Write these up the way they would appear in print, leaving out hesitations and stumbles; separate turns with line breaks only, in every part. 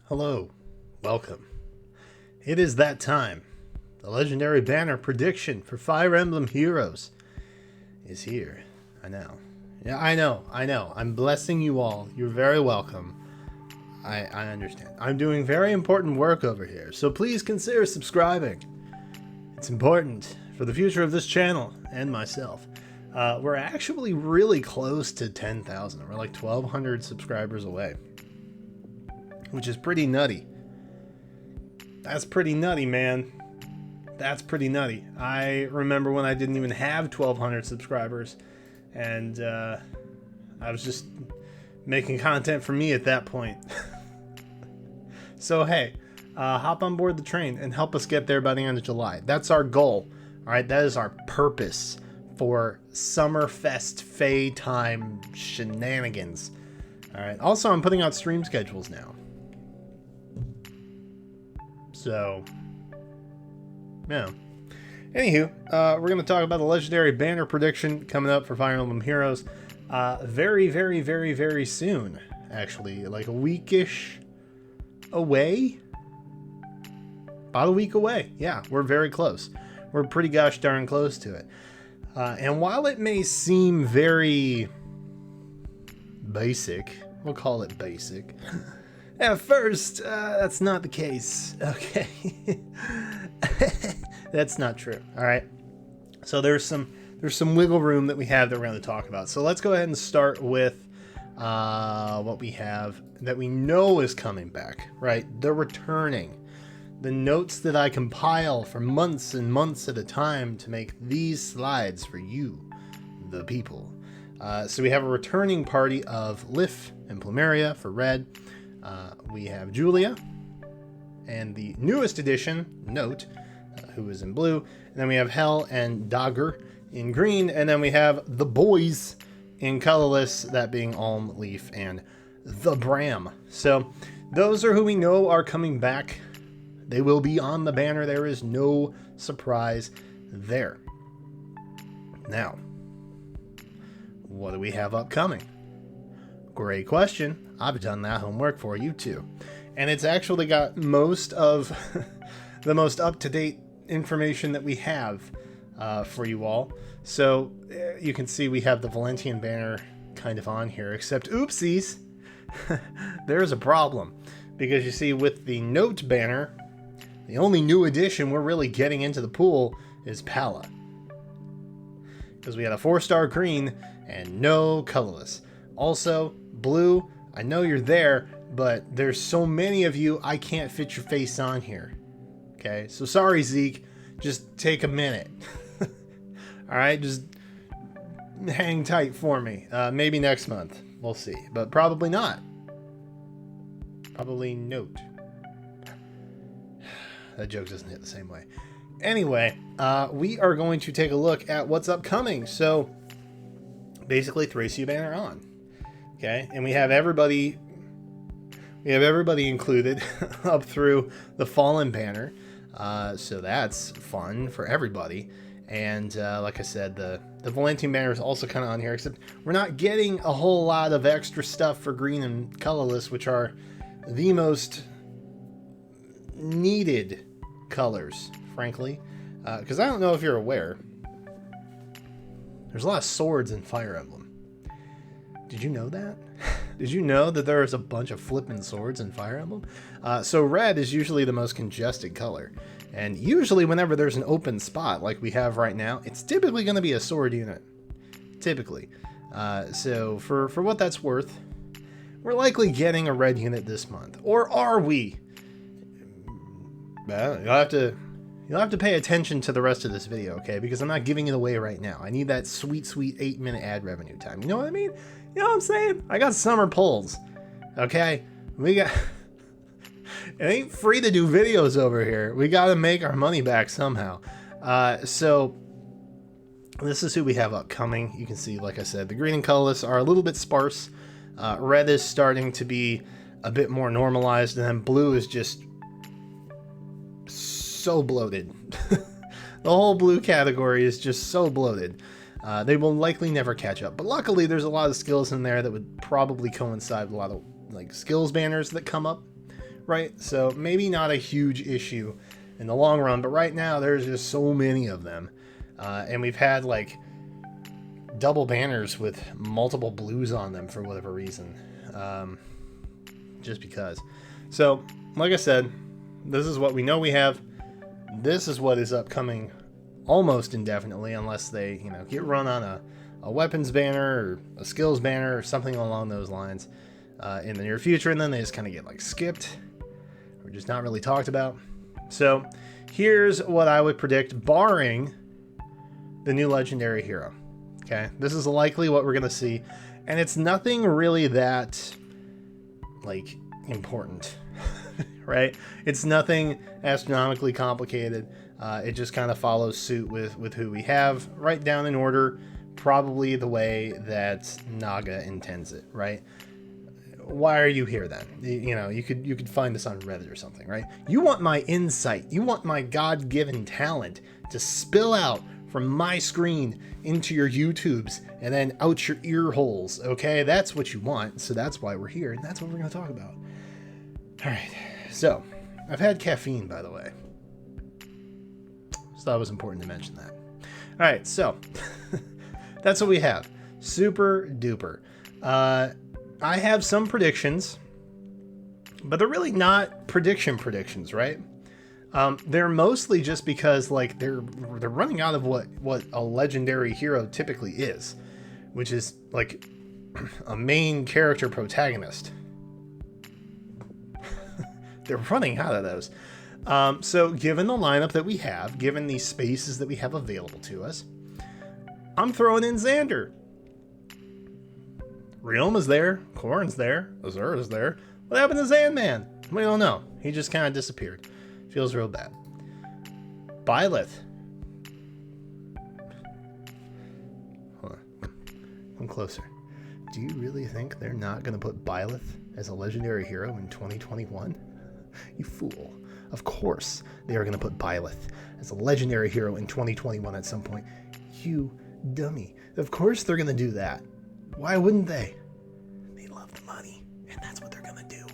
Hello, welcome. It is that time. The legendary banner prediction for Fire Emblem Heroes is here. I know. Yeah, I know. I'm blessing you all. You're very welcome. I understand. I'm doing very important work over here, so please consider subscribing. It's important for the future of this channel and myself. We're actually really close to 10,000. We're like 1,200 subscribers away, which is pretty nutty. That's pretty nutty, man. That's pretty nutty. I remember when I didn't even have 1,200 subscribers, and I was just making content for me at that point. So hey, hop on board the train and help us get there by the end of July. That's our goal. All right, that is our purpose for Summerfest Fae time shenanigans. All right. Also, I'm putting out stream schedules now. So, yeah. Anywho, we're going to talk about the legendary banner prediction coming up for Fire Emblem Heroes very soon. Actually, like a weekish away. About a week away. Yeah, we're very close. We're pretty gosh darn close to it. And while it may seem very basic, we'll call it basic. At first, that's not the case. Okay. That's not true. All right. So there's some wiggle room that we have that we're going to talk about. So let's go ahead and start with what we have that we know is coming back, right? The returning. The notes that I compile for months and months at a time to make these slides for you, the people. So we have a returning party of Lif and Plumeria for red. We have Julia and the newest edition, Note, who is in blue. And then we have Hel and Dagger in green. And then we have the boys in colorless, that being Alm, Leaf, and the Bram. So those are who we know are coming back. They will be on the banner. There is no surprise there. Now, what do we have upcoming? Great question. I've done that homework for you too. And it's actually got most of the most up-to-date information that we have for you all. So you can see we have the Valentian banner kind of on here, except oopsies, there's a problem. Because you see with the Note banner, the only new addition we're really getting into the pool is Pala. Because we had a 4-star green and no colorless. Also, blue, I know you're there, but there's so many of you, I can't fit your face on here. Okay, so sorry, Zeke. Just take a minute. Alright, just hang tight for me. Maybe next month. We'll see. But probably not. Probably Note. That joke doesn't hit the same way. Anyway, we are going to take a look at what's upcoming. So, basically, Thracia banner on. Okay, and we have everybody included up through the Fallen banner. So that's fun for everybody. And like I said, the Valentian banner is also kind of on here, except we're not getting a whole lot of extra stuff for green and colorless, which are the most needed colors, frankly. Because I don't know if you're aware, there's a lot of swords in Fire Emblem. Did you know that? Did you know that there is a bunch of flippin' swords in Fire Emblem? So red is usually the most congested color. And usually whenever there's an open spot like we have right now, it's typically going to be a sword unit. Typically. So for what that's worth, we're likely getting a red unit this month. Or are we? Well, you'll have to pay attention to the rest of this video, okay? Because I'm not giving it away right now. I need that sweet 8-minute ad revenue time. You know what I mean? You know what I'm saying? I got summer pulls, okay? We got... It ain't free to do videos over here. We got to make our money back somehow. So this is who we have upcoming. You can see, like I said, the green and colorless are a little bit sparse. Red is starting to be a bit more normalized, and then blue is just so bloated. The whole blue category is just so bloated. They will likely never catch up. But luckily, there's a lot of skills in there that would probably coincide with a lot of like skills banners that come up right? So maybe not a huge issue in the long run, but right now there's just so many of them. And we've had like double banners with multiple blues on them for whatever reason. Just because. So, like I said, this is what we know we have. This is what is upcoming almost indefinitely, unless they, get run on a weapons banner or a skills banner or something along those lines in the near future, and then they just kind of get like skipped or just not really talked about. So here's what I would predict, barring the new legendary hero. Okay, this is likely what we're gonna see, and it's nothing really that like important. Right? It's nothing astronomically complicated. It just kind of follows suit with who we have, right down in order, probably the way that Naga intends it, right? Why are you here then? You could find this on Reddit or something, right? You want my insight, you want my God-given talent to spill out from my screen into your YouTubes and then out your ear holes, okay? That's what you want, so that's why we're here, and that's what we're going to talk about. All right. So, I've had caffeine, by the way. So that was important to mention that. All right, so that's what we have. Super duper. I have some predictions, but they're really not predictions, right? They're mostly just because like they're running out of what a legendary hero typically is, which is like a main character protagonist. They're running out of those. So given the lineup that we have, given the spaces that we have available to us, I'm throwing in Xander. Realm there, Corrin's there, Azura's there. What happened to Zandman? We don't know. He just kind of disappeared. Feels real bad. Byleth. Hold on. Come closer. Do you really think they're not going to put Byleth as a legendary hero in 2021? You fool. Of course they are going to put Byleth as a legendary hero in 2021 at some point. You dummy. Of course they're going to do that. Why wouldn't they? They love the money, and that's what they're going to do.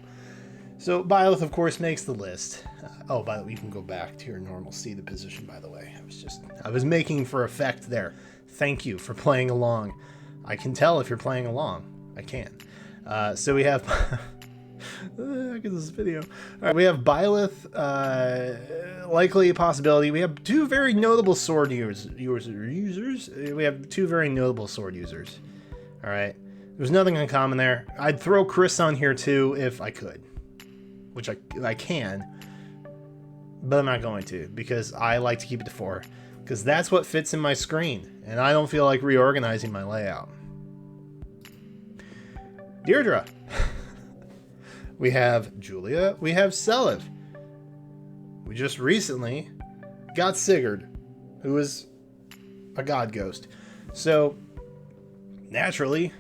So Byleth, of course, makes the list. By the way, you can go back to your normal seated position, by the way. I was making for effect there. Thank you for playing along. I can tell if you're playing along. I can. So we have... Look at this video. All right, we have Byleth, likely a possibility. We have two very notable sword users. We have two very notable sword users. All right, there's nothing uncommon there. I'd throw Chris on here too if I could, which I can, but I'm not going to because I like to keep it to 4 because that's what fits in my screen, and I don't feel like reorganizing my layout. Deirdre. We have Julia. We have Selev. We just recently got Sigurd, who is a god ghost. So, naturally,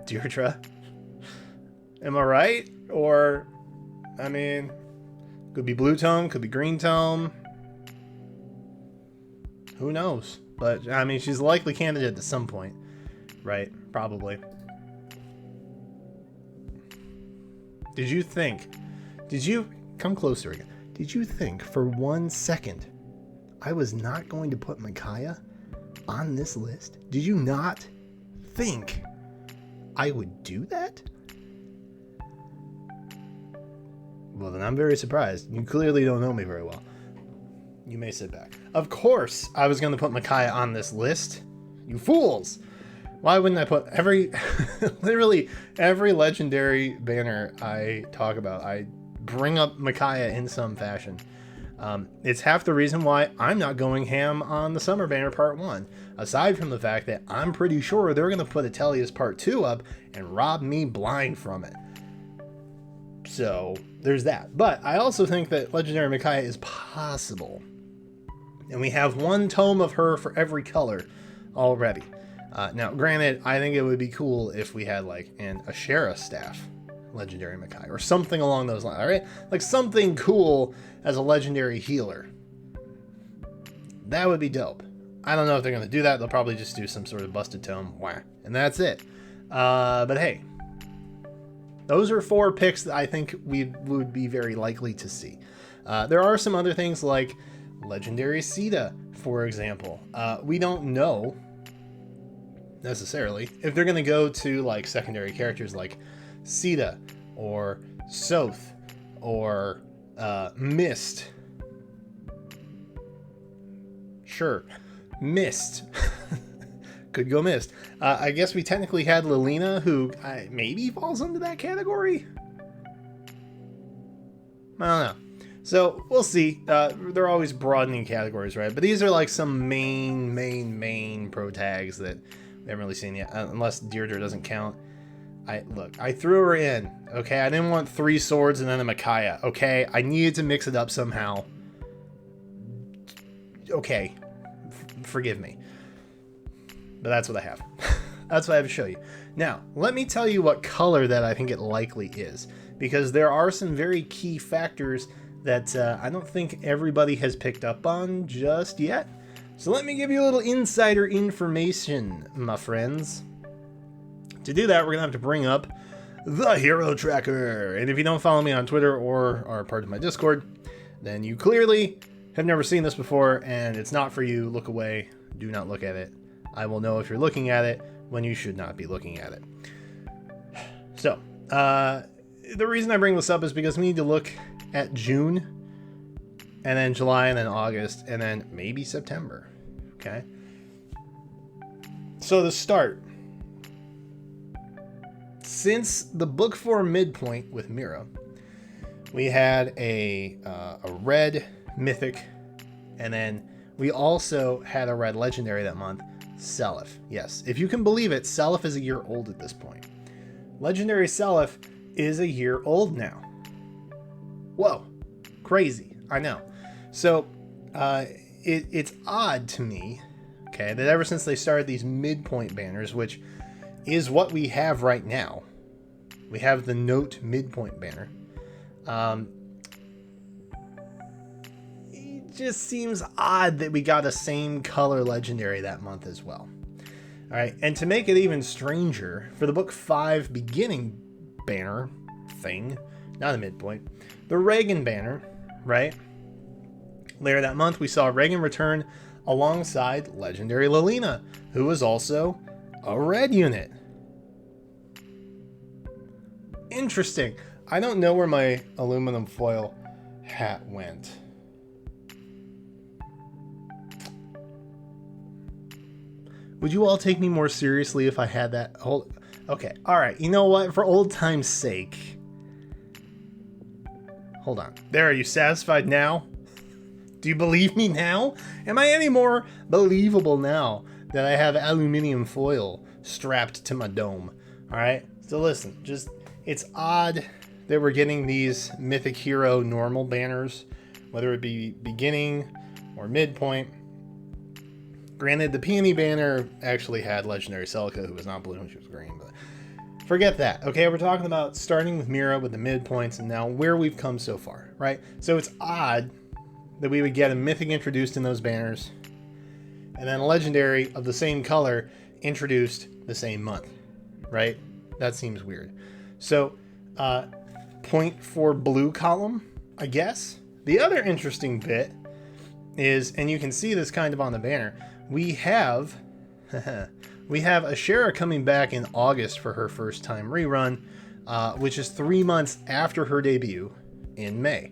Deirdre. Am I right? Or, I mean, could be blue tome, could be green tome. Who knows? But, I mean, she's a likely candidate at some point. Right? Probably. Did you come closer again? Did you think for 1 second I was not going to put Micaiah on this list? Did you not think I would do that? Well, then I'm very surprised. You clearly don't know me very well. You may sit back. Of course I was going to put Micaiah on this list. You fools! Why wouldn't I put literally every legendary banner I talk about, I bring up Micaiah in some fashion. It's half the reason why I'm not going ham on the Summer Banner Part 1, aside from the fact that I'm pretty sure they're going to put Atelius Part 2 up and rob me blind from it. So, there's that. But I also think that Legendary Micaiah is possible. And we have 1 tome of her for every color already. Now, granted, I think it would be cool if we had, like, an Ashera staff legendary Micaiah, or something along those lines, alright? Like, something cool as a legendary healer. That would be dope. I don't know if they're going to do that. They'll probably just do some sort of busted tome. Wah. And that's it. But hey, Those are 4 picks that I think we would be very likely to see. There are some other things like Legendary Sita, for example. We don't know necessarily if they're going to go to like secondary characters like Sita or Soth or Mist. Sure, Mist. Could go Mist. I guess we technically had Lilina, who maybe falls into that category. I don't know. So we'll see. They're always broadening categories, right? But these are like some main pro tags that we haven't really seen yet, unless Deirdre doesn't count. I threw her in. Okay, I didn't want 3 swords and then a Micaiah. Okay, I needed to mix it up somehow. Okay, forgive me. But that's what I have. That's what I have to show you. Now, let me tell you what color that I think it likely is, because there are some very key factors that I don't think everybody has picked up on just yet. So let me give you a little insider information, my friends. To do that, we're going to have to bring up the Hero Tracker. And if you don't follow me on Twitter or are part of my Discord, then you clearly have never seen this before, and it's not for you. Look away. Do not look at it. I will know if you're looking at it when you should not be looking at it. So, the reason I bring this up is because we need to look at June, and then July, and then August, and then maybe September. Okay? So to start, since the book 4 midpoint with Mira, we had a red mythic, and then we also had a red legendary that month, Seliph. Yes, if you can believe it, Seliph is a year old at this point. Legendary Seliph is a year old now. Whoa, crazy, I know. So it's odd to me, okay, that ever since they started these midpoint banners, which is what we have right now, we have the Note midpoint banner. It just seems odd that we got a same color legendary that month as well. All right, and to make it even stranger, for the book 5 beginning banner thing, not a midpoint, the Reagan banner, right? Later that month, we saw Reagan return alongside legendary Lilina, who was also a red unit. Interesting. I don't know where my aluminum foil hat went. Would you all take me more seriously if I had that? Okay, all right. You know what? For old time's sake. Hold on. There, are you satisfied now? Do you believe me now? Am I any more believable now that I have aluminum foil strapped to my dome? All right. So listen, it's odd that we're getting these Mythic Hero normal banners, whether it be beginning or midpoint. Granted, the Peony banner actually had Legendary Celica, who was not blue and she was green, but forget that. Okay, we're talking about starting with Mira with the midpoints and now where we've come so far, right? So it's odd that we would get a Mythic introduced in those banners and then a Legendary of the same color introduced the same month, right? That seems weird. So, point for blue column, I guess. The other interesting bit is, and you can see this kind of on the banner, we have Ashera coming back in August for her first time rerun, which is 3 months after her debut in May.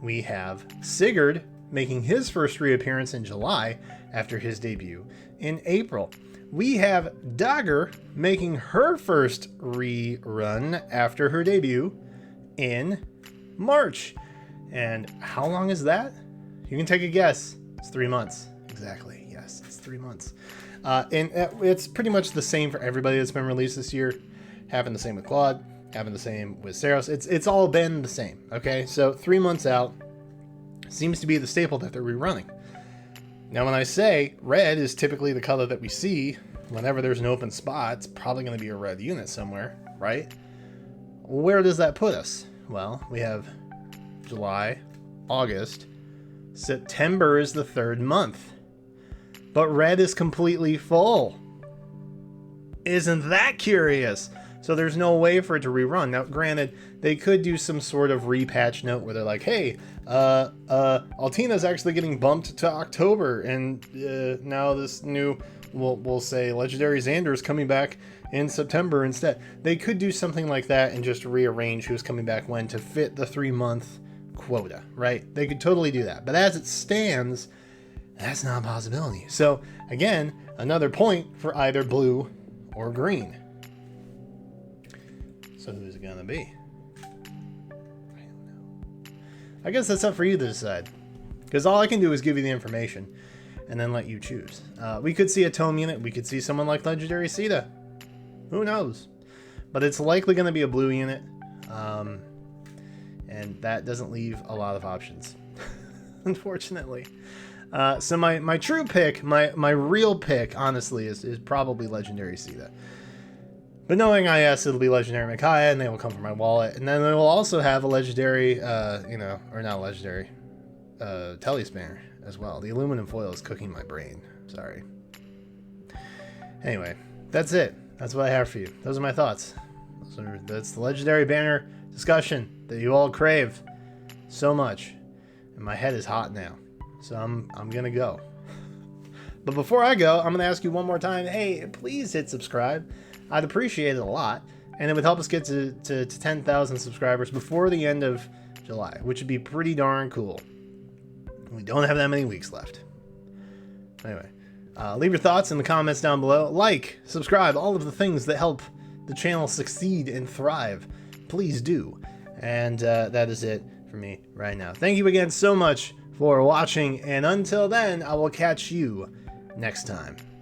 We have Sigurd making his first reappearance in July after his debut in April. We have Dagger making her first rerun after her debut in March. And how long is that? You can take a guess. It's 3 months. Exactly. Yes, it's 3 months. And it's pretty much the same for everybody that's been released this year. Happened the same with Claude. Happened the same with Saros. It's all been the same. Okay, so 3 months out seems to be the staple that they're rerunning. Now, when I say red is typically the color that we see whenever there's an open spot, it's probably going to be a red unit somewhere, right? Where does that put us? Well, we have July, August, September is the 3rd month. But red is completely full. Isn't that curious? So there's no way for it to rerun. Now, granted, they could do some sort of repatch note where they're like, hey, Altina's actually getting bumped to October, and now this new, we'll say Legendary Xander's coming back in September instead. They could do something like that and just rearrange who's coming back when to fit the 3-month quota, right? They could totally do that. But as it stands, that's not a possibility. So again, another point for either blue or green. So who's it gonna be? I don't know. I guess that's up for you to decide, because all I can do is give you the information and then let you choose. We could see a tome unit. We could see someone like Legendary Sita. Who knows? But it's likely going to be a blue unit, and that doesn't leave a lot of options, unfortunately. So my true pick, my real pick, honestly, is probably Legendary Sita. But knowing IS, it'll be Legendary Micaiah, and they will come from my wallet. And then they will also have a Legendary, or not Legendary, Telly Spanner as well. The aluminum foil is cooking my brain. Sorry. Anyway, that's it. That's what I have for you. Those are my thoughts. That's the Legendary Banner discussion that you all crave so much. And my head is hot now. So I'm going to go. But before I go, I'm going to ask you one more time. Hey, please hit subscribe. I'd appreciate it a lot. And it would help us get to 10,000 subscribers before the end of July, which would be pretty darn cool. We don't have that many weeks left. Anyway, leave your thoughts in the comments down below. Like, subscribe, all of the things that help the channel succeed and thrive. Please do. And that is it for me right now. Thank you again so much for watching. And until then, I will catch you next time.